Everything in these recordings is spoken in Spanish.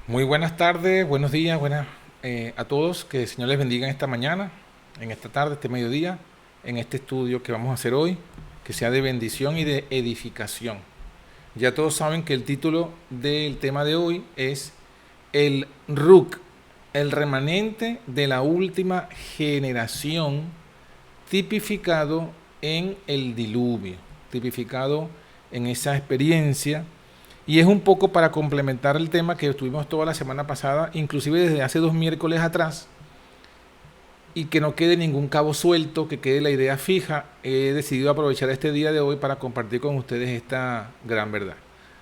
Muy buenas tardes, buenos días, buenas a todos. Que el Señor les bendiga en esta mañana, en esta tarde, este mediodía, en este estudio que vamos a hacer hoy, que sea de bendición y de edificación. Ya todos saben que el título del tema de hoy es el RUC, el remanente de la última generación, tipificado en el diluvio, tipificado en esa experiencia. Y es un poco para complementar el tema que estuvimos toda la semana pasada, inclusive desde hace 2 miércoles atrás, y que no quede ningún cabo suelto, que quede la idea fija. He decidido aprovechar este día de hoy para compartir con ustedes esta gran verdad.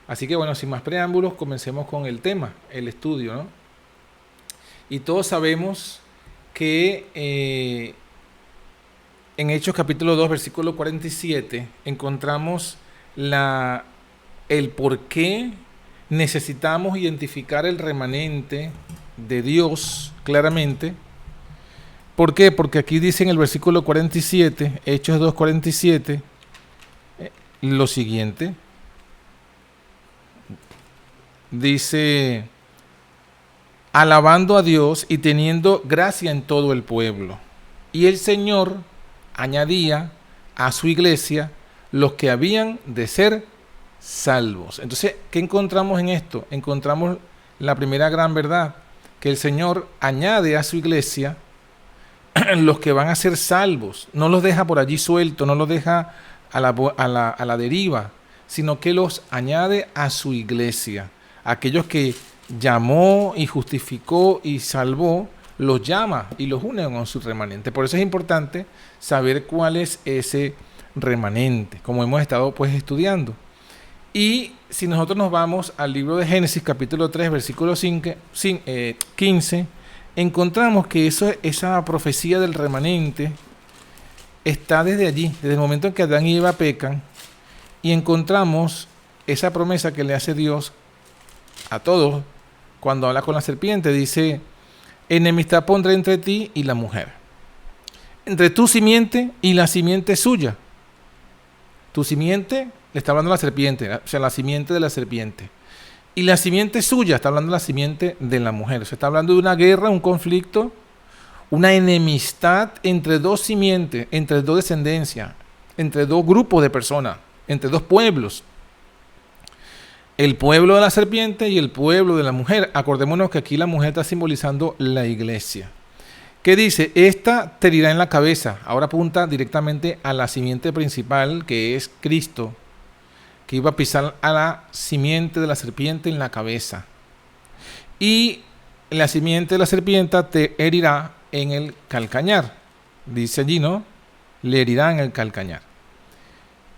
Así que bueno, sin más preámbulos, comencemos con el tema, el estudio, ¿no? Y todos sabemos que en Hechos capítulo 2, versículo 47, encontramos la, el por qué necesitamos identificar el remanente de Dios claramente. ¿Por qué? Porque aquí dice en el versículo 47, Hechos 2, 47, lo siguiente. Dice, alabando a Dios y teniendo gracia en todo el pueblo. Y el Señor añadía a su iglesia los que habían de ser salvos. Entonces, ¿qué encontramos en esto? Encontramos la primera gran verdad, que el Señor añade a su iglesia los que van a ser salvos. No los deja por allí sueltos, no los deja a la deriva, sino que los añade a su iglesia. Aquellos que llamó y justificó y salvó, los llama y los une con su remanente. Por eso es importante saber cuál es ese remanente, como hemos estado pues estudiando. Y si nosotros nos vamos al libro de Génesis capítulo 3 versículo 15, encontramos que esa profecía del remanente está desde allí, desde el momento en que Adán y Eva pecan, y encontramos esa promesa que le hace Dios a todos cuando habla con la serpiente. Dice, enemistad pondré entre ti y la mujer, entre tu simiente y la simiente suya. Tu simiente, le está hablando la serpiente, o sea, la simiente de la serpiente. Y la simiente suya, está hablando de la simiente de la mujer. Se está hablando de una guerra, un conflicto, una enemistad entre dos simientes, entre dos descendencias, entre dos grupos de personas, entre dos pueblos. El pueblo de la serpiente y el pueblo de la mujer. Acordémonos que aquí la mujer está simbolizando la iglesia. ¿Qué dice? Esta te herirá en la cabeza. Ahora apunta directamente a la simiente principal, que es Cristo, que iba a pisar a la simiente de la serpiente en la cabeza. Y la simiente de la serpiente te herirá en el calcañar. Dice allí, ¿no? Le herirá en el calcañar.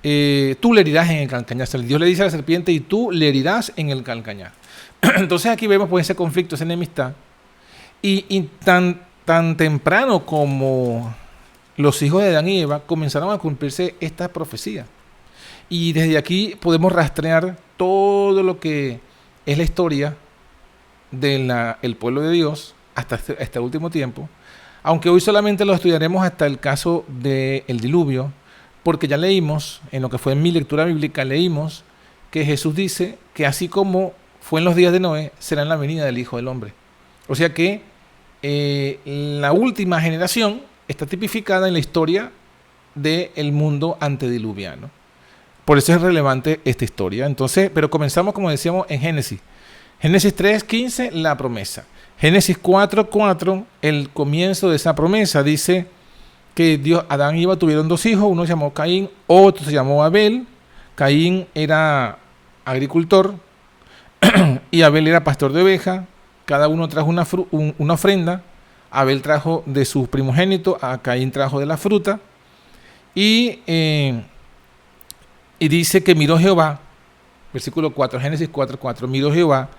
Tú le herirás en el calcañar. Dios le dice a la serpiente y tú le herirás en el calcañar. Entonces aquí vemos pues ese conflicto, esa enemistad. Y tan temprano como los hijos de Adán y Eva comenzaron a cumplirse esta profecía. Y desde aquí podemos rastrear todo lo que es la historia del pueblo de Dios hasta este último tiempo. Aunque hoy solamente lo estudiaremos hasta el caso del diluvio, porque ya leímos, en lo que fue en mi lectura bíblica, leímos que Jesús dice que así como fue en los días de Noé, será en la venida del Hijo del Hombre. O sea que la última generación está tipificada en la historia del mundo antediluviano. Por eso es relevante esta historia. Entonces, pero comenzamos, como decíamos, en Génesis. Génesis 3:15, la promesa. Génesis 4:4, el comienzo de esa promesa. Dice que Adán y Eva tuvieron dos hijos. Uno se llamó Caín, otro se llamó Abel. Caín era agricultor y Abel era pastor de ovejas. Cada uno trajo una ofrenda. Abel trajo de su primogénito, a Caín trajo de la fruta. Y dice que miró Jehová, versículo 4, Génesis 4:4, miró Jehová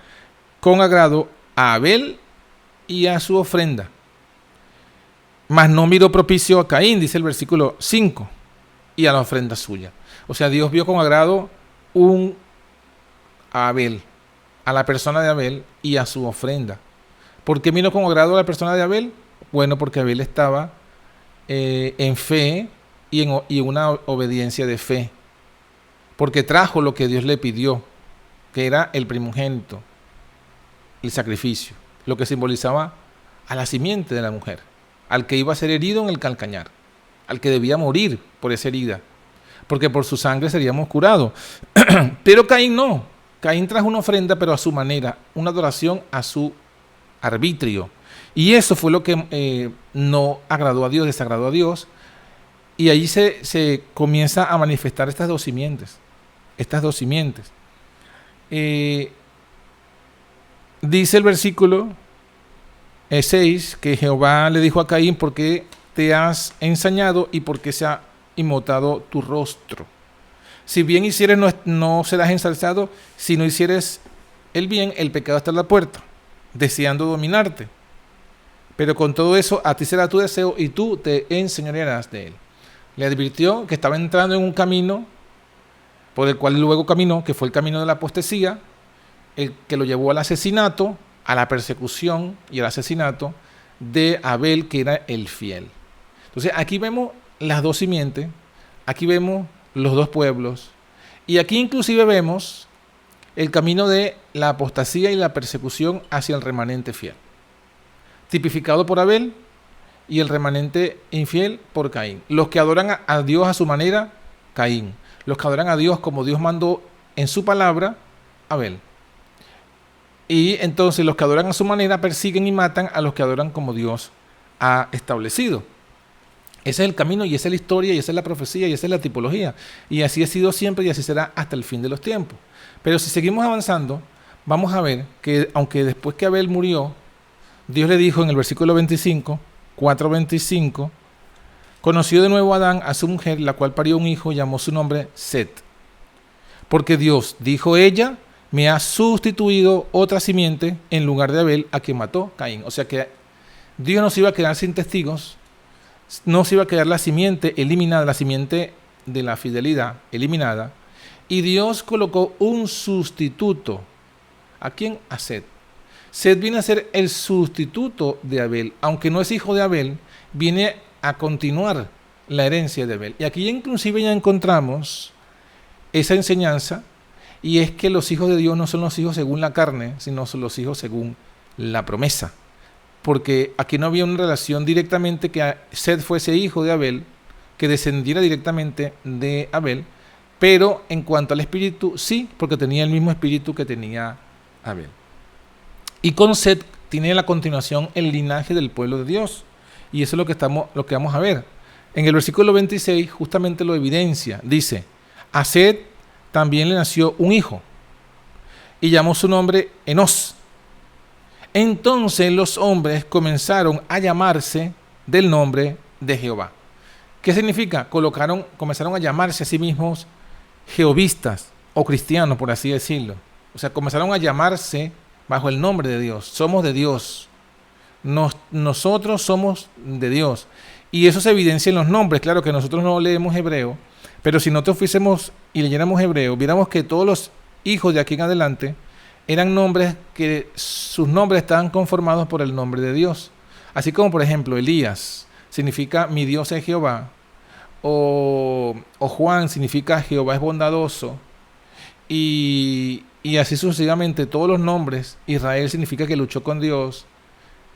con agrado a Abel y a su ofrenda, mas no miró propicio a Caín, dice el versículo 5, y a la ofrenda suya. O sea, Dios vio con agrado a Abel, a la persona de Abel y a su ofrenda. ¿Por qué miró con agrado a la persona de Abel? Bueno, porque Abel estaba en fe y en una obediencia de fe, porque trajo lo que Dios le pidió, que era el primogénito. el sacrificio, lo que simbolizaba a la simiente de la mujer, al que iba a ser herido en el calcañar, al que debía morir por esa herida, porque por su sangre seríamos curados. Pero Caín no. Caín trajo una ofrenda, pero a su manera, una adoración a su arbitrio. Y eso fue lo que no agradó a Dios, desagradó a Dios. Y ahí se comienza a manifestar estas dos simientes. Dice el versículo 6 que Jehová le dijo a Caín: ¿por qué te has ensañado y por qué se ha inmutado tu rostro? Si bien hicieres, no serás ensalzado; si no hicieres el bien, el pecado está a la puerta, deseando dominarte. Pero con todo eso, a ti será tu deseo y tú te enseñorearás de él. Le advirtió que estaba entrando en un camino por el cual luego caminó, que fue el camino de la apostasía, el que lo llevó al asesinato, a la persecución y al asesinato de Abel, que era el fiel. Entonces aquí vemos las dos simientes, aquí vemos los dos pueblos, y aquí inclusive vemos el camino de la apostasía y la persecución hacia el remanente fiel, tipificado por Abel, y el remanente infiel por Caín. Los que adoran a Dios a su manera, Caín. Los que adoran a Dios como Dios mandó en su palabra, Abel. Y entonces los que adoran a su manera persiguen y matan a los que adoran como Dios ha establecido. Ese es el camino, y esa es la historia, y esa es la profecía, y esa es la tipología. Y así ha sido siempre, y así será hasta el fin de los tiempos. Pero si seguimos avanzando, vamos a ver que aunque después que Abel murió, Dios le dijo en el versículo 4:25, conoció de nuevo Adán a su mujer, la cual parió un hijo, y llamó su nombre Set. Porque Dios, dijo ella, me ha sustituido otra simiente en lugar de Abel, a quien mató Caín. O sea que Dios no se iba a quedar sin testigos, no se iba a quedar la simiente eliminada, la simiente de la fidelidad eliminada, y Dios colocó un sustituto. ¿A quién? A Set. Set viene a ser el sustituto de Abel, aunque no es hijo de Abel, viene a continuar la herencia de Abel. Y aquí inclusive ya encontramos esa enseñanza, y es que los hijos de Dios no son los hijos según la carne, sino son los hijos según la promesa. Porque aquí no había una relación directamente que Set fuese hijo de Abel, que descendiera directamente de Abel, pero en cuanto al espíritu, sí, porque tenía el mismo espíritu que tenía Abel. Y con Set tiene la continuación el linaje del pueblo de Dios. Y eso es lo que vamos a ver. En el versículo 26 justamente lo evidencia. Dice: a Set también le nació un hijo, y llamó su nombre Enos. Entonces los hombres comenzaron a llamarse del nombre de Jehová. ¿Qué significa? Comenzaron a llamarse a sí mismos jehovistas, o cristianos, por así decirlo. O sea, comenzaron a llamarse bajo el nombre de Dios. Somos de Dios. Nosotros somos de Dios. Y eso se evidencia en los nombres. Claro que nosotros no leemos hebreo, pero si nosotros fuésemos y leyéramos hebreo, viéramos que todos los hijos de aquí en adelante eran nombres que sus nombres estaban conformados por el nombre de Dios. Así como, por ejemplo, Elías significa mi Dios es Jehová, o Juan significa Jehová es bondadoso, y así sucesivamente todos los nombres. Israel significa que luchó con Dios,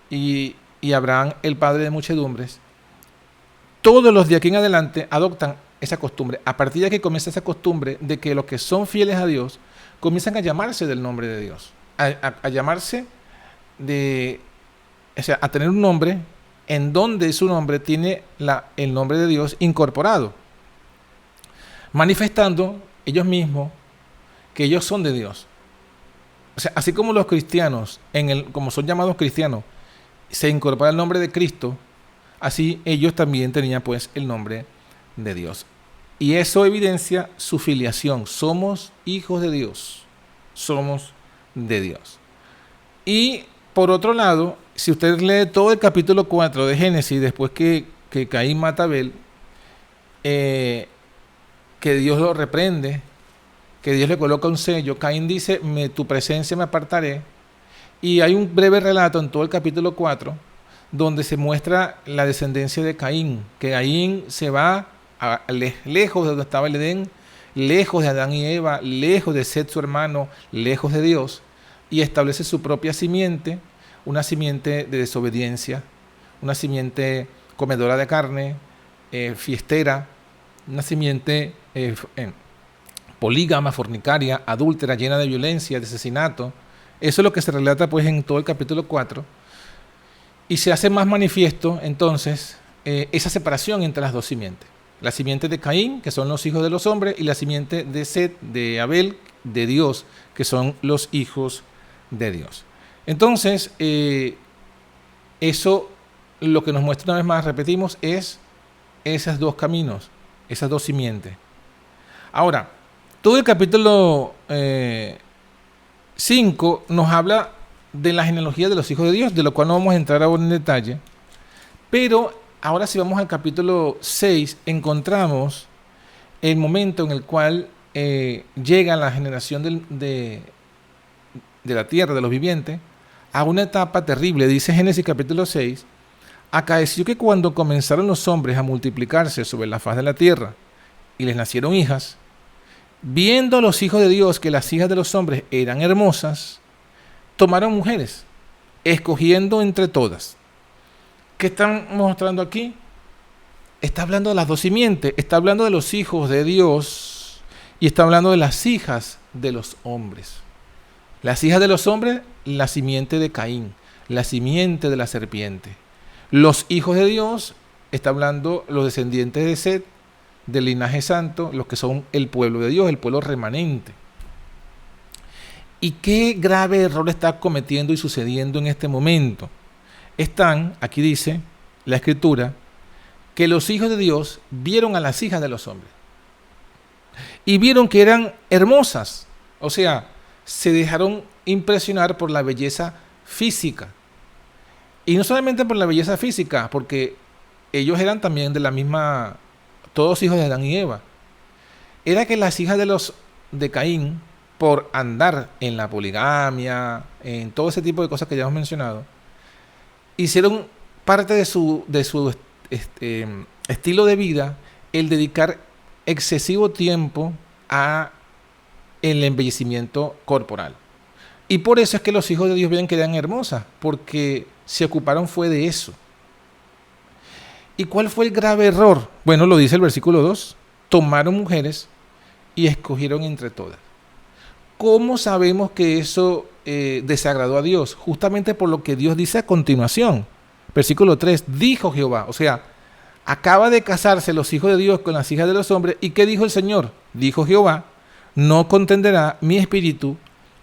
y Abraham el padre de muchedumbres. Todos los de aquí en adelante adoptan esa costumbre. A partir de que comienza esa costumbre de que los que son fieles a Dios comienzan a llamarse del nombre de Dios, a llamarse a tener un nombre en donde su nombre tiene el nombre de Dios incorporado, manifestando ellos mismos que ellos son de Dios. O sea, así como los cristianos, como son llamados cristianos, se incorpora el nombre de Cristo, así ellos también tenían pues el nombre de Dios. Y eso evidencia su filiación. Somos hijos de Dios. Somos de Dios. Y por otro lado, si usted lee todo el capítulo 4 de Génesis, después que Caín mata a Abel, que Dios lo reprende, que Dios le coloca un sello, Caín dice, tu presencia me apartaré. Y hay un breve relato en todo el capítulo 4, donde se muestra la descendencia de Caín, que Caín se va lejos de donde estaba el Edén, lejos de Adán y Eva, lejos de Set su hermano, lejos de Dios, y establece su propia simiente, una simiente de desobediencia, una simiente comedora de carne, fiestera, una simiente polígama, fornicaria, adúltera, llena de violencia, de asesinato. Eso es lo que se relata pues en todo el capítulo 4. Y se hace más manifiesto entonces esa separación entre las dos simientes. La simiente de Caín, que son los hijos de los hombres, y la simiente de Set, de Abel, de Dios, que son los hijos de Dios. Entonces, eso lo que nos muestra, una vez más, repetimos, es esos dos caminos, esas dos simientes. Ahora, todo el capítulo 5 nos habla de la genealogía de los hijos de Dios, de lo cual no vamos a entrar ahora en detalle. Pero ahora si vamos al capítulo 6, encontramos el momento en el cual llega la generación de la tierra, de los vivientes, a una etapa terrible. Dice Génesis capítulo 6, acaeció que cuando comenzaron los hombres a multiplicarse sobre la faz de la tierra y les nacieron hijas, viendo los hijos de Dios que las hijas de los hombres eran hermosas, tomaron mujeres, escogiendo entre todas. ¿Qué están mostrando aquí? Está hablando de las dos simientes, está hablando de los hijos de Dios y está hablando de las hijas de los hombres. Las hijas de los hombres, la simiente de Caín, la simiente de la serpiente. Los hijos de Dios, está hablando los descendientes de Set, del linaje santo, los que son el pueblo de Dios, el pueblo remanente. ¿Y qué grave error está cometiendo y sucediendo en este momento? Aquí dice la Escritura, que los hijos de Dios vieron a las hijas de los hombres y vieron que eran hermosas, o sea, se dejaron impresionar por la belleza física. Y no solamente por la belleza física, porque ellos eran también de la misma, todos hijos de Adán y Eva. Era que las hijas de Caín, por andar en la poligamia, en todo ese tipo de cosas que ya hemos mencionado, hicieron parte de su estilo de vida el dedicar excesivo tiempo a el embellecimiento corporal. Y por eso es que los hijos de Dios ven que eran hermosas, porque se ocuparon fue de eso. ¿Y cuál fue el grave error? Bueno, lo dice el versículo 2. Tomaron mujeres y escogieron entre todas. ¿Cómo sabemos que eso desagradó a Dios? Justamente por lo que Dios dice a continuación. Versículo 3. Dijo Jehová, o sea, acaba de casarse los hijos de Dios con las hijas de los hombres. ¿Y qué dijo el Señor? Dijo Jehová, no contenderá mi espíritu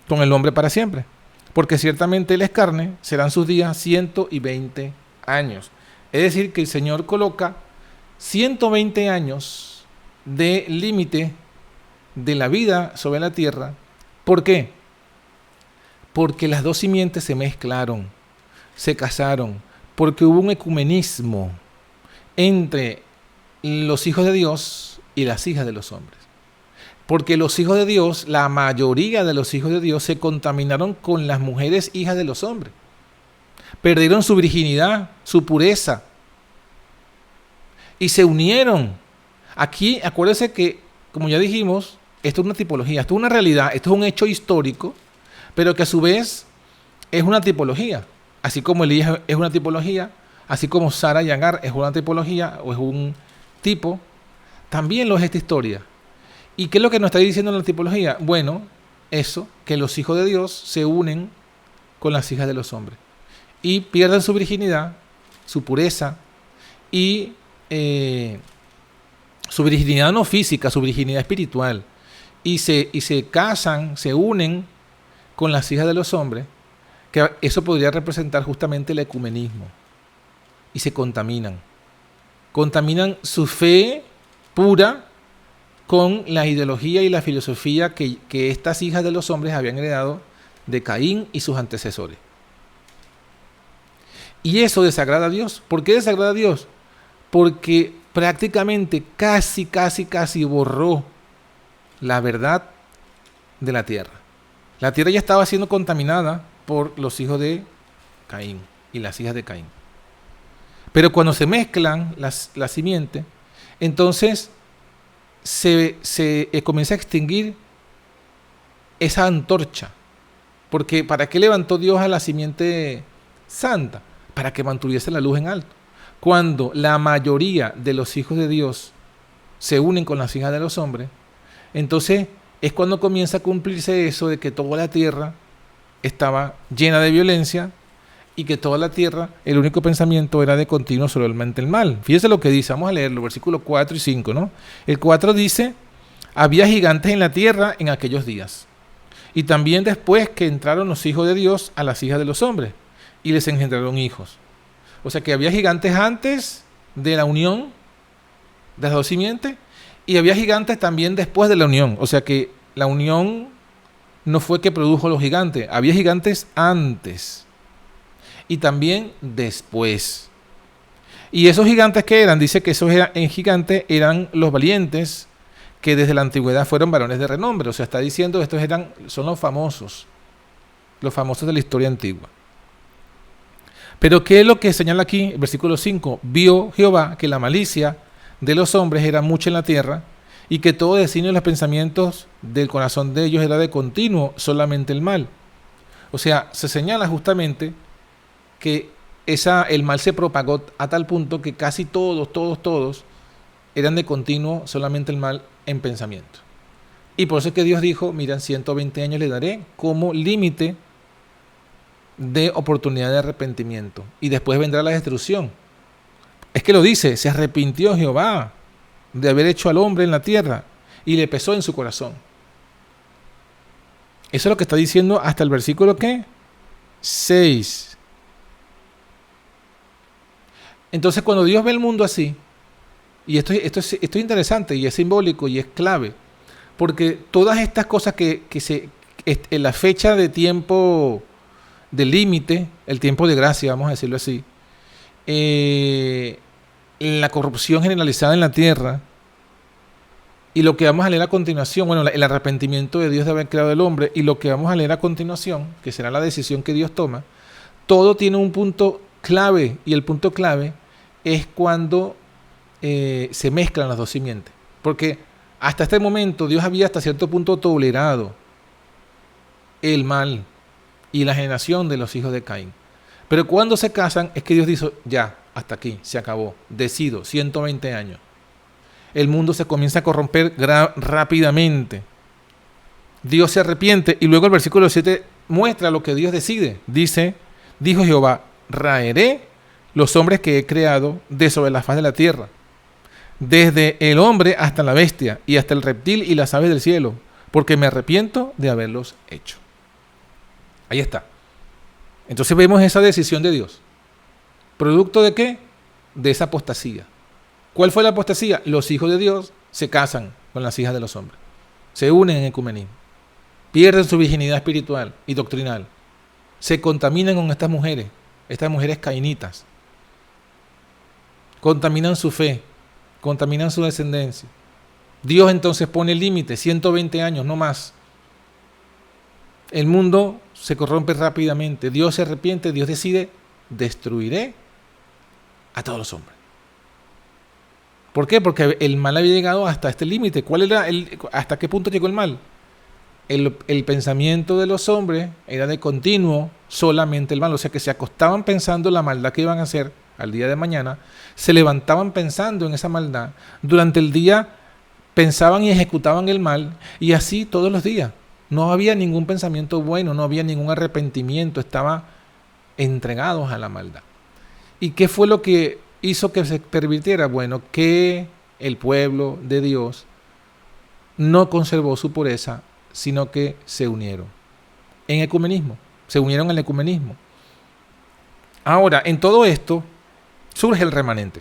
con el hombre para siempre, porque ciertamente él es carne, serán sus días 120 años. Es decir, que el Señor coloca 120 años de límite de la vida sobre la tierra. ¿Por qué? Porque las dos simientes se mezclaron, se casaron, porque hubo un ecumenismo entre los hijos de Dios y las hijas de los hombres. Porque los hijos de Dios, la mayoría de los hijos de Dios se contaminaron con las mujeres hijas de los hombres. Perdieron su virginidad, su pureza. Y se unieron. Aquí, acuérdense que, como ya dijimos, esto es una tipología, esto es una realidad, esto es un hecho histórico, pero que a su vez es una tipología. Así como Elías es una tipología, así como Sara y Agar es una tipología o es un tipo, también lo es esta historia. ¿Y qué es lo que nos está diciendo la tipología? Bueno, eso, que los hijos de Dios se unen con las hijas de los hombres y pierden su virginidad, su pureza y su virginidad no física, su virginidad espiritual, y se casan, se unen con las hijas de los hombres, que eso podría representar justamente el ecumenismo, y se contaminan su fe pura con la ideología y la filosofía que estas hijas de los hombres habían heredado de Caín y sus antecesores. Y eso desagrada a Dios. ¿Por qué desagrada a Dios? Porque prácticamente casi borró la verdad de la tierra. La tierra ya estaba siendo contaminada por los hijos de Caín y las hijas de Caín. Pero cuando se mezclan las simientes, entonces se comienza a extinguir esa antorcha Porque ¿para qué levantó Dios a la simiente santa? Para que mantuviese la luz en alto. Cuando la mayoría de los hijos de Dios se unen con las hijas de los hombres, entonces es cuando comienza a cumplirse eso de que toda la tierra estaba llena de violencia y que toda la tierra, el único pensamiento era de continuo solamente el mal. Fíjese lo que dice, vamos a leerlo, versículos 4 y 5, ¿no? El 4 dice, había gigantes en la tierra en aquellos días, y también después que entraron los hijos de Dios a las hijas de los hombres, y les engendraron hijos. O sea que había gigantes antes de la unión de las dos simientes, y había gigantes también después de la unión. O sea que la unión no fue que produjo los gigantes, había gigantes antes y también después. Y esos gigantes que eran, dice que esos gigantes eran los valientes que desde la antigüedad fueron varones de renombre. O sea, está diciendo estos son los famosos de la historia antigua. Pero ¿qué es lo que señala aquí? El versículo 5, vio Jehová que la malicia de los hombres era mucha en la tierra, y que todo designio de los pensamientos del corazón de ellos era de continuo solamente el mal. O sea, se señala justamente que el mal se propagó a tal punto que casi todos eran de continuo solamente el mal en pensamiento. Y por eso es que Dios dijo, mira, 120 años le daré como límite de oportunidad de arrepentimiento, y después vendrá la destrucción. Es que lo dice, se arrepintió Jehová de haber hecho al hombre en la tierra, y le pesó en su corazón. Eso es lo que está diciendo hasta el versículo ¿qué? 6. Entonces cuando Dios ve el mundo así, y esto es interesante y es simbólico y es clave, porque todas estas cosas en la fecha de tiempo de límite, el tiempo de gracia, vamos a decirlo así, la corrupción generalizada en la tierra, y lo que vamos a leer a continuación, bueno, el arrepentimiento de Dios de haber creado el hombre, y lo que vamos a leer a continuación, que será la decisión que Dios toma, todo tiene un punto clave, y el punto clave es cuando se mezclan las dos simientes. Porque hasta este momento Dios había hasta cierto punto tolerado el mal y la generación de los hijos de Caín. Pero cuando se casan es que Dios dice, ya, hasta aquí, se acabó, decido, 120 años. El mundo se comienza a corromper rápidamente. Dios se arrepiente, y luego el versículo 7 muestra lo que Dios decide. Dice, dijo Jehová, raeré los hombres que he creado de sobre la faz de la tierra, desde el hombre hasta la bestia, y hasta el reptil y las aves del cielo, porque me arrepiento de haberlos hecho. Ahí está. Entonces vemos esa decisión de Dios. ¿Producto de qué? De esa apostasía. ¿Cuál fue la apostasía? Los hijos de Dios se casan con las hijas de los hombres. Se unen en ecumenismo. Pierden su virginidad espiritual y doctrinal. Se contaminan con estas mujeres cainitas. Contaminan su fe, contaminan su descendencia. Dios entonces pone el límite, 120 años, no más. El mundo se corrompe rápidamente. Dios se arrepiente, Dios decide, destruiré a todos los hombres. ¿Por qué? Porque el mal había llegado hasta este límite. ¿Cuál era hasta qué punto llegó el mal? El pensamiento de los hombres era de continuo solamente el mal. O sea que se acostaban pensando la maldad que iban a hacer al día de mañana, se levantaban pensando en esa maldad, durante el día pensaban y ejecutaban el mal, y así todos los días. No había ningún pensamiento bueno, no había ningún arrepentimiento, estaban entregados a la maldad. ¿Y qué fue lo que hizo que se pervirtiera? Bueno, que el pueblo de Dios no conservó su pureza, sino que se unieron en ecumenismo, se unieron al ecumenismo. Ahora, en todo esto surge el remanente.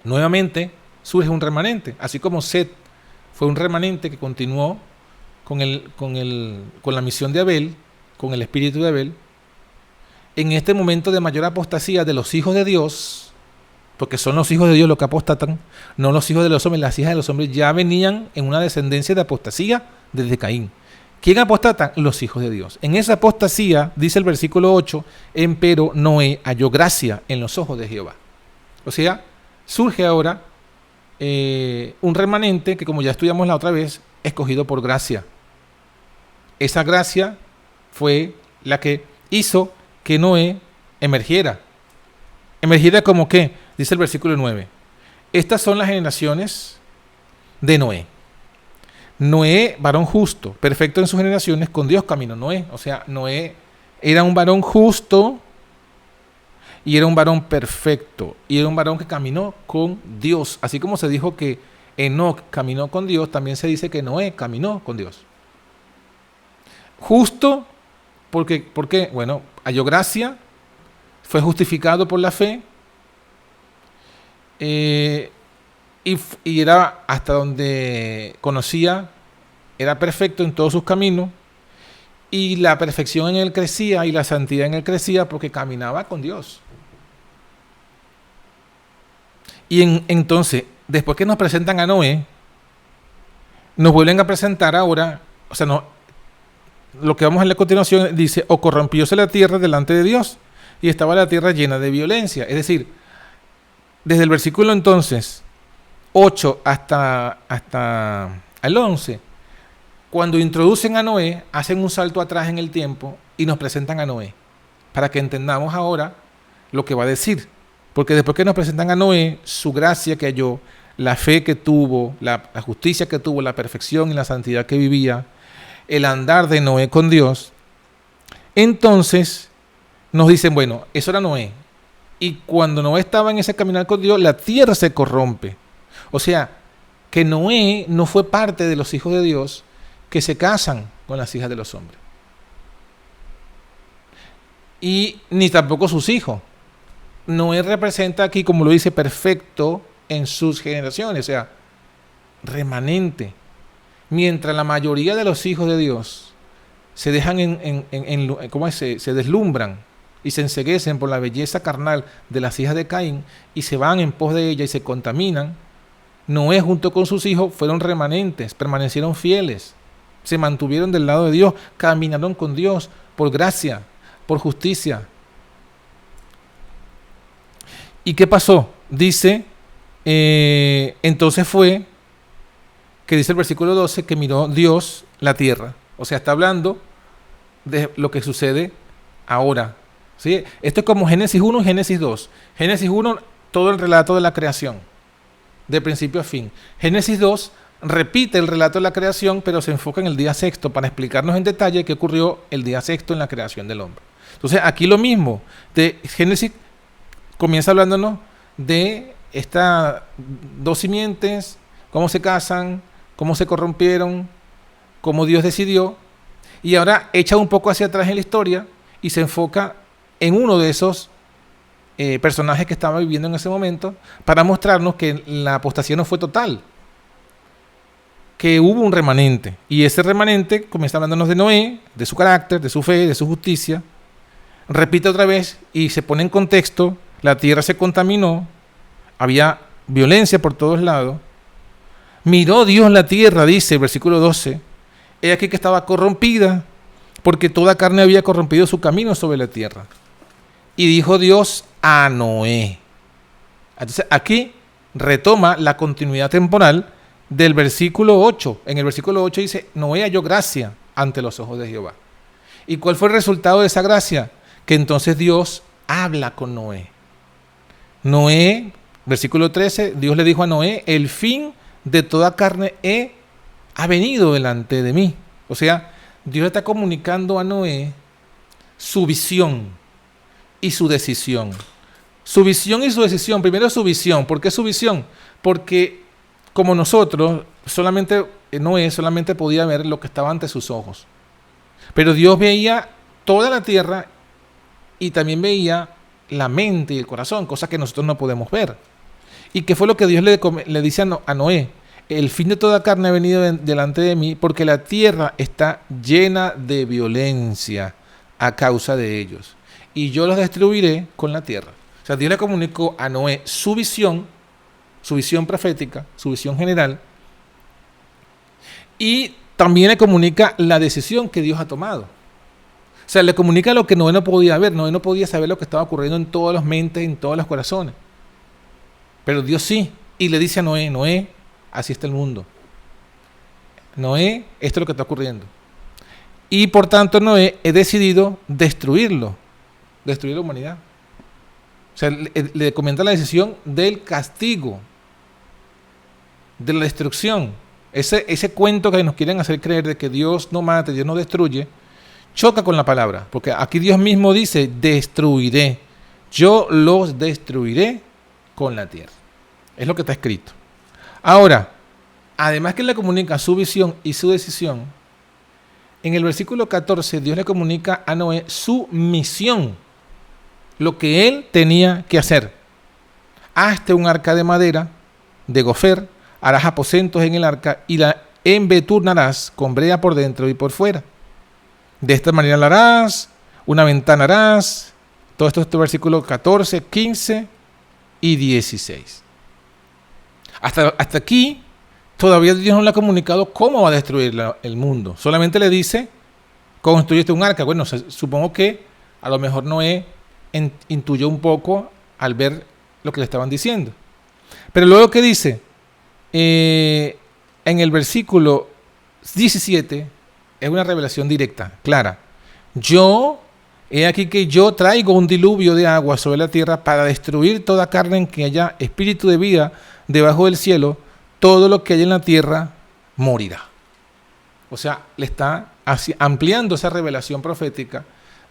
Nuevamente surge un remanente, así como Set fue un remanente que continuó con la misión de Abel, con el espíritu de Abel. En este momento de mayor apostasía de los hijos de Dios, porque son los hijos de Dios los que apostatan, no los hijos de los hombres. Las hijas de los hombres ya venían en una descendencia de apostasía desde Caín. ¿Quién apostata? Los hijos de Dios. En esa apostasía, dice el versículo 8, empero Noé halló gracia en los ojos de Jehová. O sea, surge ahora un remanente que, como ya estudiamos la otra vez, escogido por gracia. Esa gracia fue la que hizo que Noé emergiera. ¿Emergiera como qué? Dice el versículo 9. Estas son las generaciones de Noé. Noé, varón justo, perfecto en sus generaciones, con Dios caminó Noé. O sea, Noé era un varón justo y era un varón perfecto. Y era un varón que caminó con Dios. Así como se dijo que Enoc caminó con Dios, también se dice que Noé caminó con Dios. Justo, ¿por qué? Bueno, halló gracia, fue justificado por la fe, y era hasta donde conocía, era perfecto en todos sus caminos, y la perfección en él crecía y la santidad en él crecía porque caminaba con Dios. Y entonces, después que nos presentan a Noé, nos vuelven a presentar ahora, o sea, no, lo que vamos a leer a continuación dice, o corrompióse la tierra delante de Dios, y estaba la tierra llena de violencia. Es decir, desde el versículo entonces 8 hasta el 11, cuando introducen a Noé, hacen un salto atrás en el tiempo y nos presentan a Noé, para que entendamos ahora lo que va a decir. Porque después que nos presentan a Noé, su gracia que halló, la fe que tuvo, la justicia que tuvo, la perfección y la santidad que vivía, el andar de Noé con Dios, entonces nos dicen, bueno, eso era Noé. Y cuando Noé estaba en ese caminar con Dios, la tierra se corrompe. O sea, que Noé no fue parte de los hijos de Dios que se casan con las hijas de los hombres. Y ni tampoco sus hijos. Noé representa aquí, como lo dice, perfecto en sus generaciones, o sea, remanente. Mientras la mayoría de los hijos de Dios se dejan se deslumbran y se enceguecen por la belleza carnal de las hijas de Caín y se van en pos de ella y se contaminan, Noé junto con sus hijos fueron remanentes, permanecieron fieles, se mantuvieron del lado de Dios, caminaron con Dios por gracia, por justicia. ¿Y qué pasó? Dice, entonces fue que dice el versículo 12 que miró Dios la tierra. O sea, está hablando de lo que sucede ahora. ¿Sí? Esto es como Génesis 1 y Génesis 2. Génesis 1, todo el relato de la creación, de principio a fin. Génesis 2 repite el relato de la creación, pero se enfoca en el día sexto para explicarnos en detalle qué ocurrió el día sexto en la creación del hombre. Entonces, aquí lo mismo. De Génesis comienza hablándonos de estas dos simientes, cómo se casan, cómo se corrompieron, cómo Dios decidió, y ahora echa un poco hacia atrás en la historia y se enfoca en uno de esos personajes que estaba viviendo en ese momento para mostrarnos que la apostasía no fue total, que hubo un remanente, y ese remanente comienza hablándonos de Noé, de su carácter, de su fe, de su justicia. Repite otra vez y se pone en contexto, la tierra se contaminó, había violencia por todos lados. Miró Dios la tierra, dice el versículo 12, he aquí que estaba corrompida, porque toda carne había corrompido su camino sobre la tierra. Y dijo Dios a Noé. Entonces aquí retoma la continuidad temporal del versículo 8. En el versículo 8 dice, Noé halló gracia ante los ojos de Jehová. ¿Y cuál fue el resultado de esa gracia? Que entonces Dios habla con Noé. Noé, versículo 13, Dios le dijo a Noé, el fin de toda carne ha venido delante de mí. O sea, Dios está comunicando a Noé su visión y su decisión. Su visión y su decisión. Primero su visión. ¿Por qué su visión? Porque como nosotros, Noé solamente podía ver lo que estaba ante sus ojos. Pero Dios veía toda la tierra y también veía la mente y el corazón, cosas que nosotros no podemos ver. ¿Y qué fue lo que Dios le dice a Noé? El fin de toda carne ha venido delante de mí porque la tierra está llena de violencia a causa de ellos. Y yo los destruiré con la tierra. O sea, Dios le comunicó a Noé su visión profética, su visión general, y también le comunica la decisión que Dios ha tomado. O sea, le comunica lo que Noé no podía ver. Noé no podía saber lo que estaba ocurriendo en todas las mentes, en todos los corazones. Pero Dios sí. Y le dice a Noé, Noé, así está el mundo. Noé, esto es lo que está ocurriendo. Y por tanto Noé he decidido destruir la humanidad. O sea, le comenta la decisión del castigo, de la destrucción. Ese cuento que nos quieren hacer creer de que Dios no mata, Dios no destruye, choca con la palabra. Porque aquí Dios mismo dice, destruiré. Yo los destruiré con la tierra. Es lo que está escrito. Ahora, además que le comunica su visión y su decisión, en el versículo 14 Dios le comunica a Noé su misión, lo que él tenía que hacer. Hazte un arca de madera, de gofer, harás aposentos en el arca y la embeturnarás con brea por dentro y por fuera. De esta manera la harás, una ventana harás. Todo esto es el versículo 14, 15 y 16. Hasta aquí todavía Dios no le ha comunicado cómo va a destruir el mundo. Solamente le dice, construyete un arca. Bueno, supongo que a lo mejor Noé intuyó un poco al ver lo que le estaban diciendo. Pero luego que dice, en el versículo 17, es una revelación directa, clara. He aquí que yo traigo un diluvio de agua sobre la tierra para destruir toda carne en que haya espíritu de vida debajo del cielo. Todo lo que hay en la tierra morirá. O sea, le está ampliando esa revelación profética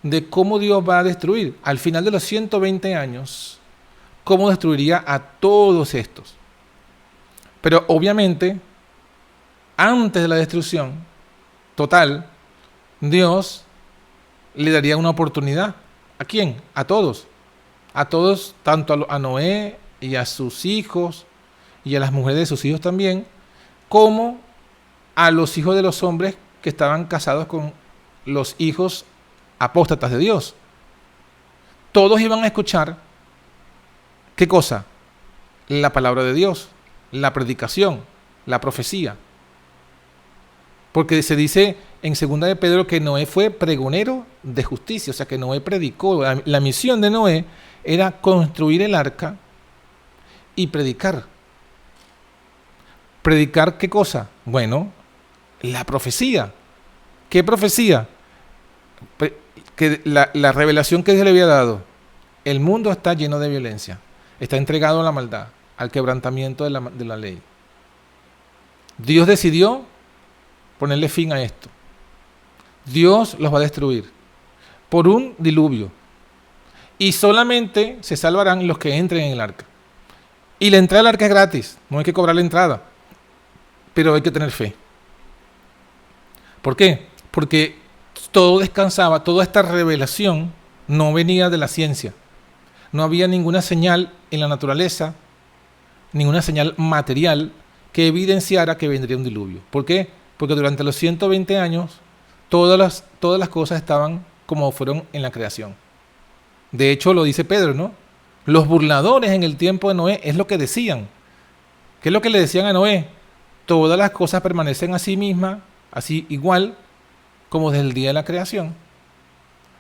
de cómo Dios va a destruir al final de los 120 años, cómo destruiría a todos estos. Pero obviamente, antes de la destrucción total, Dios le daría una oportunidad. ¿A quién? A todos. A todos, tanto a Noé y a sus hijos y a las mujeres de sus hijos también, como a los hijos de los hombres que estaban casados con los hijos apóstatas de Dios. Todos iban a escuchar, ¿qué cosa? La palabra de Dios, la predicación, la profecía. Porque se dice en 2 de Pedro que Noé fue pregonero de justicia, o sea que Noé predicó. La misión de Noé era construir el arca y predicar. ¿Predicar qué cosa? Bueno, la profecía. ¿Qué profecía? Que la revelación que Dios le había dado. El mundo está lleno de violencia. Está entregado a la maldad, al quebrantamiento de la ley. Dios decidió ponerle fin a esto. Dios los va a destruir por un diluvio. Y solamente se salvarán los que entren en el arca. Y la entrada al arca es gratis. No hay que cobrar la entrada. Pero hay que tener fe. ¿Por qué? Porque todo descansaba, toda esta revelación no venía de la ciencia. No había ninguna señal en la naturaleza, ninguna señal material que evidenciara que vendría un diluvio. ¿Por qué? Porque durante los 120 años todas las cosas estaban como fueron en la creación. De hecho, lo dice Pedro, ¿no? Los burladores en el tiempo de Noé es lo que decían. ¿Qué es lo que le decían a Noé? Todas las cosas permanecen así mismas, así igual, como desde el día de la creación.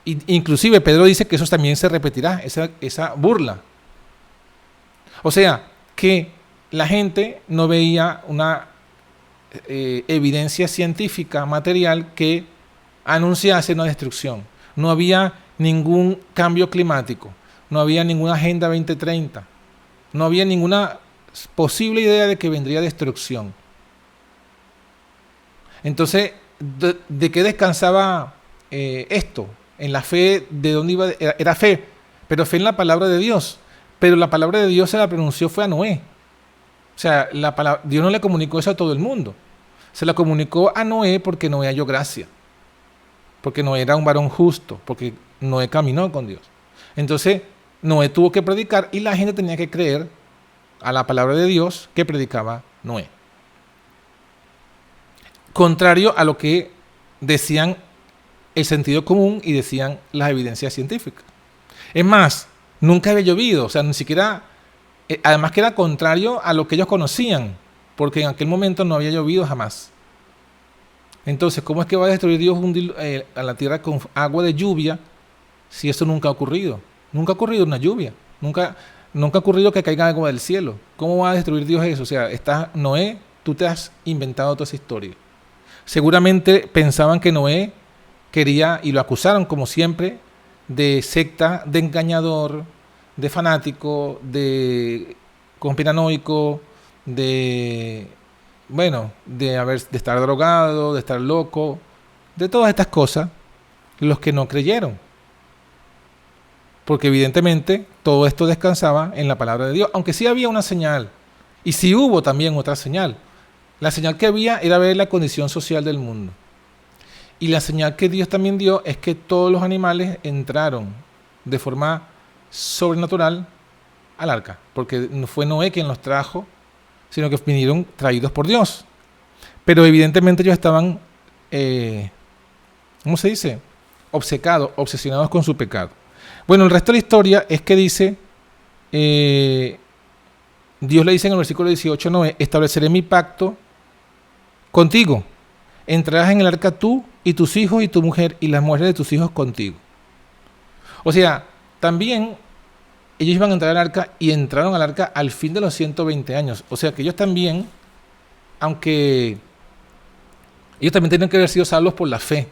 Inclusive Pedro dice que eso también se repetirá, esa burla. O sea, que la gente no veía una evidencia científica, material, que anunciase una destrucción. No había ningún cambio climático, no había ninguna Agenda 2030, no había ninguna posible idea de que vendría destrucción. Entonces, ¿de qué descansaba esto? En la fe, ¿de dónde iba? Era fe, pero fe en la palabra de Dios. Pero la palabra de Dios se la pronunció fue a Noé. O sea, Dios no le comunicó eso a todo el mundo. Se la comunicó a Noé porque Noé halló gracia. Porque Noé era un varón justo, porque Noé caminó con Dios. Entonces, Noé tuvo que predicar y la gente tenía que creer a la palabra de Dios que predicaba Noé. Contrario a lo que decían el sentido común y decían las evidencias científicas. Es más, nunca había llovido, o sea, ni siquiera, además que era contrario a lo que ellos conocían, porque en aquel momento no había llovido jamás. Entonces, ¿cómo es que va a destruir Dios a la tierra con agua de lluvia si eso nunca ha ocurrido? Nunca ha ocurrido una lluvia, nunca ha ocurrido que caiga agua del cielo. ¿Cómo va a destruir Dios eso? O sea, Noé, tú te has inventado toda esa historia. Seguramente pensaban que Noé quería, y lo acusaron como siempre, de secta, de engañador, de fanático, de conspiranoico, de, bueno, de estar drogado, de estar loco, de todas estas cosas, los que no creyeron. Porque evidentemente todo esto descansaba en la palabra de Dios, aunque sí había una señal, y sí hubo también otra señal. La señal que había era ver la condición social del mundo. Y la señal que Dios también dio es que todos los animales entraron de forma sobrenatural al arca, porque no fue Noé quien los trajo, sino que vinieron traídos por Dios. Pero evidentemente ellos estaban, ¿cómo se dice? Obsesionados con su pecado. Bueno, el resto de la historia es que dice, Dios le dice en el versículo 18 a Noé: estableceré mi pacto contigo. Entrarás en el arca tú y tus hijos y tu mujer y las mujeres de tus hijos contigo. O sea, también ellos iban a entrar al arca y entraron al arca al fin de los 120 años. O sea que ellos también, aunque ellos también tenían que haber sido salvos por la fe.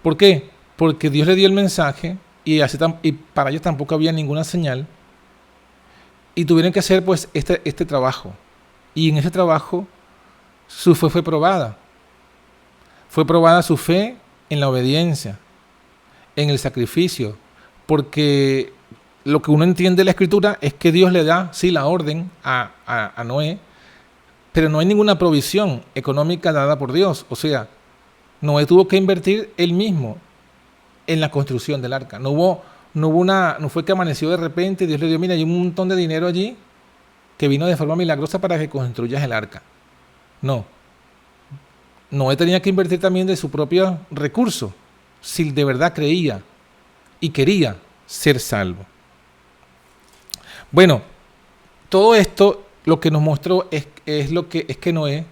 ¿Por qué? Porque Dios le dio el mensaje y para ellos tampoco había ninguna señal. Y tuvieron que hacer pues este trabajo. Y en ese trabajo su fe fue probada. Fue probada su fe en la obediencia, en el sacrificio, porque lo que uno entiende de la Escritura es que Dios le da, sí, la orden a Noé, pero no hay ninguna provisión económica dada por Dios. O sea, Noé tuvo que invertir él mismo en la construcción del arca. No fue que amaneció de repente y Dios le dio, mira, hay un montón de dinero allí que vino de forma milagrosa para que construyas el arca. No. Noé tenía que invertir también de su propio recurso, si de verdad creía y quería ser salvo. Bueno, todo esto lo que nos mostró es que Noé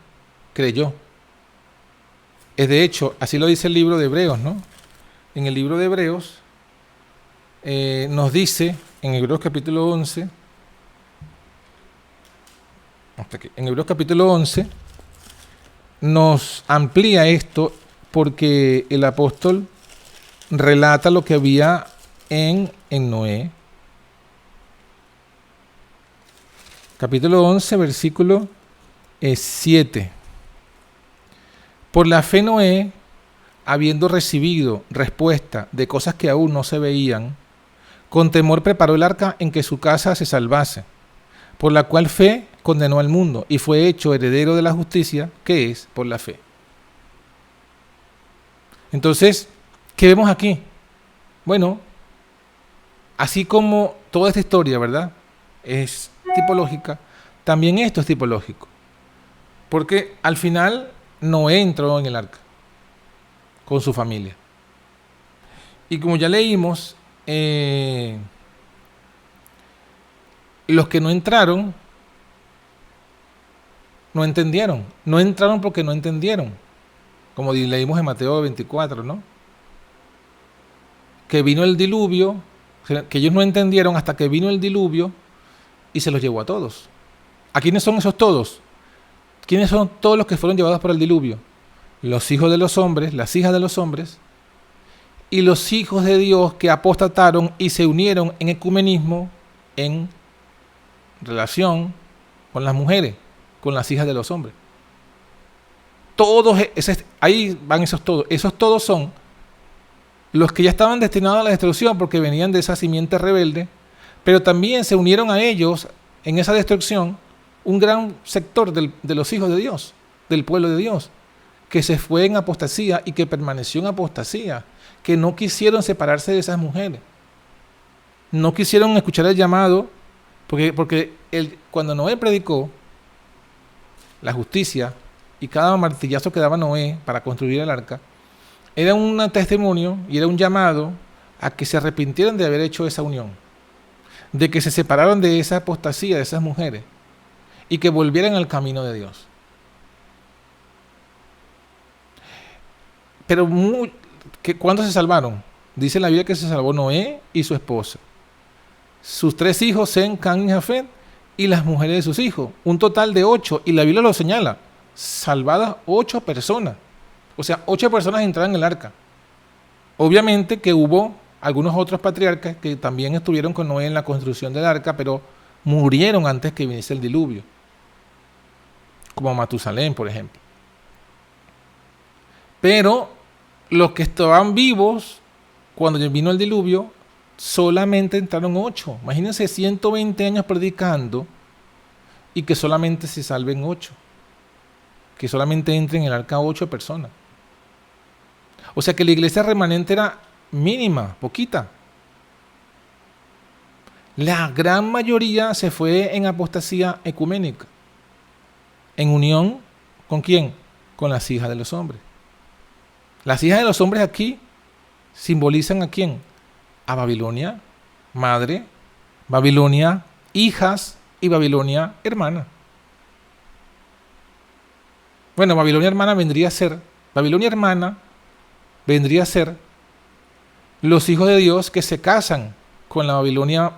creyó. Es de hecho, así lo dice el libro de Hebreos, ¿no? En el libro de Hebreos nos dice, en Hebreos capítulo 11, hasta aquí, en Hebreos capítulo 11, nos amplía esto porque el apóstol relata lo que había en Noé. Capítulo 11, versículo 7. Por la fe Noé, habiendo recibido respuesta de cosas que aún no se veían, con temor preparó el arca en que su casa se salvase, por la cual fe condenó al mundo y fue hecho heredero de la justicia, que es por la fe. Entonces, ¿qué vemos aquí? Bueno, así como toda esta historia, ¿verdad?, es tipológica, también esto es tipológico. Porque al final Noé entró en el arca con su familia. Y como ya leímos, los que no entraron, no entendieron. No entraron porque no entendieron. Como leímos en Mateo 24, ¿no? Que vino el diluvio, que ellos no entendieron hasta que vino el diluvio y se los llevó a todos. ¿A quiénes son esos todos? ¿Quiénes son todos los que fueron llevados por el diluvio? Los hijos de los hombres, las hijas de los hombres y los hijos de Dios que apostataron y se unieron en ecumenismo, en relación con las mujeres, con las hijas de los hombres. Todos, ahí van esos todos. Esos todos son los que ya estaban destinados a la destrucción porque venían de esa simiente rebelde, pero también se unieron a ellos en esa destrucción un gran sector de los hijos de Dios, del pueblo de Dios, que se fue en apostasía y que permaneció en apostasía, que no quisieron separarse de esas mujeres, no quisieron escuchar el llamado, porque cuando Noé predicó la justicia y cada martillazo que daba Noé para construir el arca, era un testimonio y era un llamado a que se arrepintieran de haber hecho esa unión, de que se separaran de esa apostasía de esas mujeres y que volvieran al camino de Dios. Pero ¿cuántos se salvaron? Dice la Biblia que se salvó Noé y su esposa, sus 3 hijos, Sem, Cam y Jafet, y las mujeres de sus hijos, un total de 8, y la Biblia lo señala, salvadas 8 personas. O sea, 8 personas entraron en el arca. Obviamente que hubo algunos otros patriarcas que también estuvieron con Noé en la construcción del arca, pero murieron antes que viniese el diluvio, como Matusalén, por ejemplo. Pero los que estaban vivos cuando vino el diluvio, solamente entraron 8. Imagínense 120 años predicando y que solamente se salven 8. Que solamente entren en el arca 8 personas. O sea que la iglesia remanente era mínima, poquita. La gran mayoría se fue en apostasía ecuménica. En unión, ¿con quién? Con las hijas de los hombres. Las hijas de los hombres aquí simbolizan ¿a quién? A Babilonia, madre, Babilonia, hijas y Babilonia, hermana. Bueno, Babilonia hermana vendría a ser los hijos de Dios que se casan con la Babilonia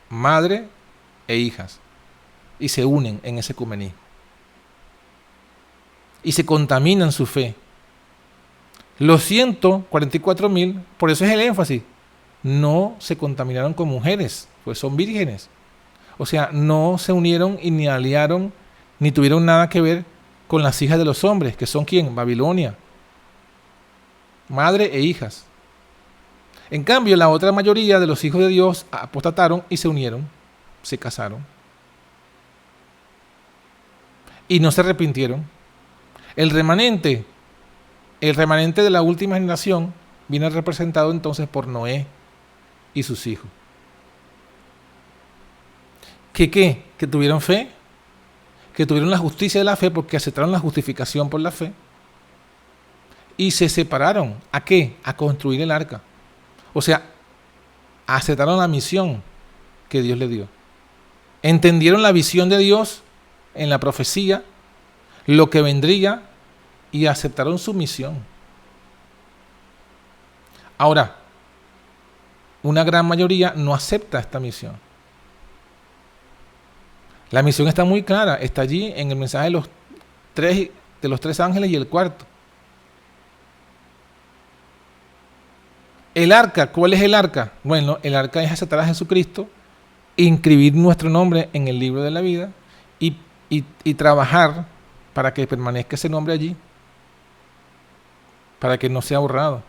madre e hijas y se unen en ese ecumenismo y se contaminan su fe. Los 144,000, por eso es el énfasis, no se contaminaron con mujeres, pues son vírgenes. O sea, no se unieron y ni aliaron, ni tuvieron nada que ver con las hijas de los hombres, que son ¿quién? Babilonia, madre e hijas. En cambio, la otra mayoría de los hijos de Dios apostataron y se unieron, se casaron. Y no se arrepintieron. El remanente de la última generación viene representado entonces por Noé y sus hijos. ¿Qué? Que tuvieron fe, que tuvieron la justicia de la fe porque aceptaron la justificación por la fe y se separaron. ¿A qué? A construir el arca. O sea, aceptaron la misión que Dios le dio. Entendieron la visión de Dios en la profecía, lo que vendría, y aceptaron su misión. Ahora, una gran mayoría no acepta esta misión. La misión está muy clara, está allí en el mensaje de los tres ángeles y el cuarto. El arca, ¿cuál es el arca? Bueno, el arca es aceptar a Jesucristo, inscribir nuestro nombre en el libro de la vida y trabajar para que permanezca ese nombre allí, para que no sea borrado.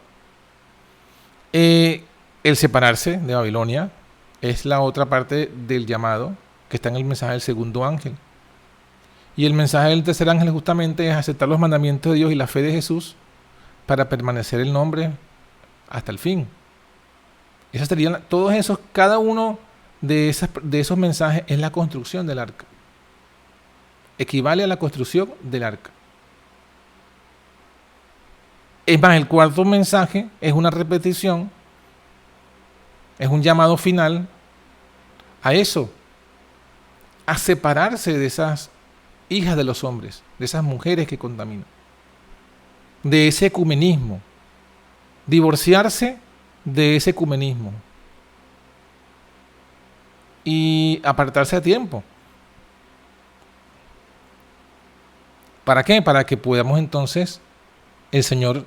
El separarse de Babilonia es la otra parte del llamado que está en el mensaje del segundo ángel. Y el mensaje del tercer ángel justamente es aceptar los mandamientos de Dios y la fe de Jesús para permanecer el nombre hasta el fin. Esas serían todos esos, cada uno de esos mensajes es la construcción del arca. Equivale a la construcción del arca. Es más, el cuarto mensaje es una repetición, es un llamado final a eso, a separarse de esas hijas de los hombres, de esas mujeres que contaminan, de ese ecumenismo, divorciarse de ese ecumenismo y apartarse a tiempo. ¿Para qué? Para que podamos entonces el Señor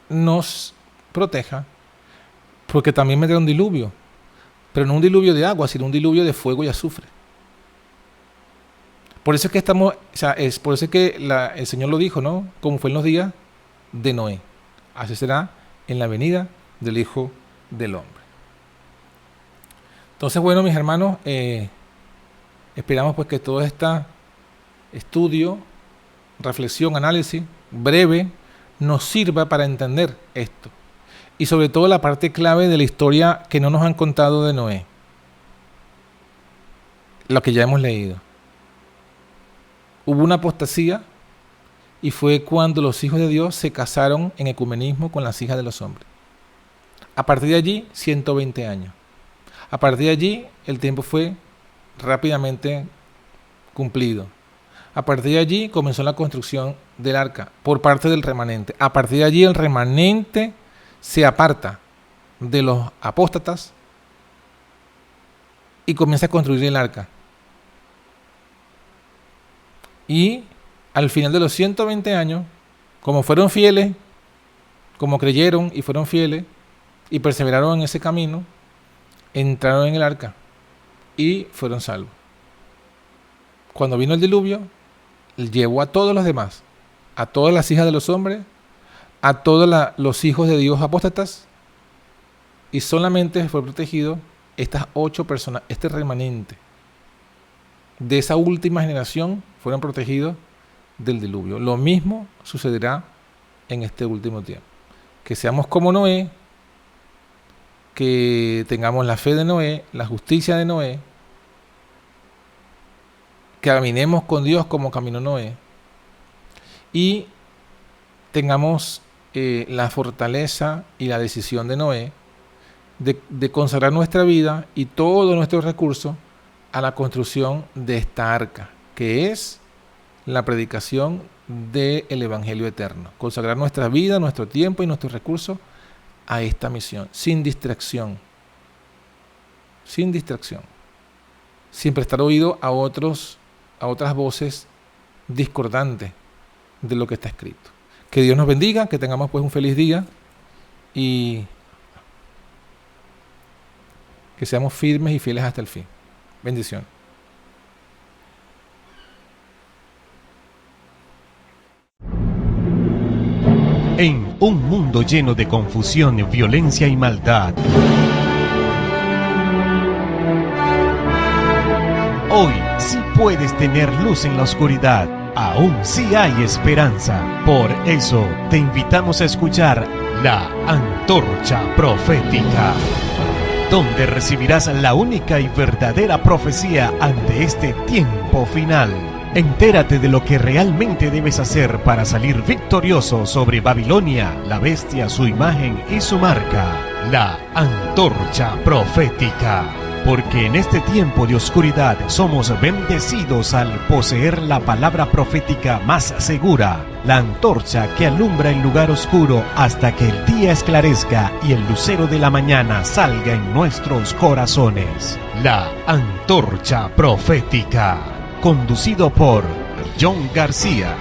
nos proteja, porque también vendrá un diluvio, pero no un diluvio de agua, sino un diluvio de fuego y azufre. Por eso es que por eso es que el Señor lo dijo, ¿no? Como fue en los días de Noé. Así será en la venida del Hijo del Hombre. Entonces, bueno, mis hermanos, esperamos pues que todo este estudio, reflexión, análisis breve nos sirva para entender esto. Y sobre todo la parte clave de la historia que no nos han contado de Noé. Lo que ya hemos leído. Hubo una apostasía y fue cuando los hijos de Dios se casaron en ecumenismo con las hijas de los hombres. A partir de allí, 120 años. A partir de allí, el tiempo fue rápidamente cumplido. A partir de allí comenzó la construcción del arca por parte del remanente. A partir de allí el remanente se aparta de los apóstatas y comienza a construir el arca. Y al final de los 120 años, como fueron fieles, como creyeron y fueron fieles y perseveraron en ese camino, entraron en el arca y fueron salvos. Cuando vino el diluvio, llevó a todos los demás, a todas las hijas de los hombres, a todos los hijos de Dios apóstatas, y solamente fue protegido estas 8 personas, este remanente de esa última generación fueron protegidos del diluvio. Lo mismo sucederá en este último tiempo. Que seamos como Noé, que tengamos la fe de Noé, la justicia de Noé, que caminemos con Dios como caminó Noé, y tengamos la fortaleza y la decisión de Noé de consagrar nuestra vida y todos nuestros recursos a la construcción de esta arca, que es la predicación del Evangelio eterno. Consagrar nuestra vida, nuestro tiempo y nuestros recursos a esta misión, sin distracción, sin prestar oído a otras voces discordantes de lo que está escrito. Que Dios nos bendiga, que tengamos pues un feliz día y que seamos firmes y fieles hasta el fin. Bendición. En un mundo lleno de confusión, violencia y maldad, hoy sí puedes tener luz en la oscuridad. Aún sí hay esperanza. Por eso te invitamos a escuchar La Antorcha Profética, donde recibirás la única y verdadera profecía ante este tiempo final. Entérate de lo que realmente debes hacer para salir victorioso sobre Babilonia, la bestia, su imagen y su marca. La Antorcha Profética. Porque en este tiempo de oscuridad somos bendecidos al poseer la palabra profética más segura, la antorcha que alumbra el lugar oscuro hasta que el día esclarezca y el lucero de la mañana salga en nuestros corazones. La Antorcha Profética, conducido por John García.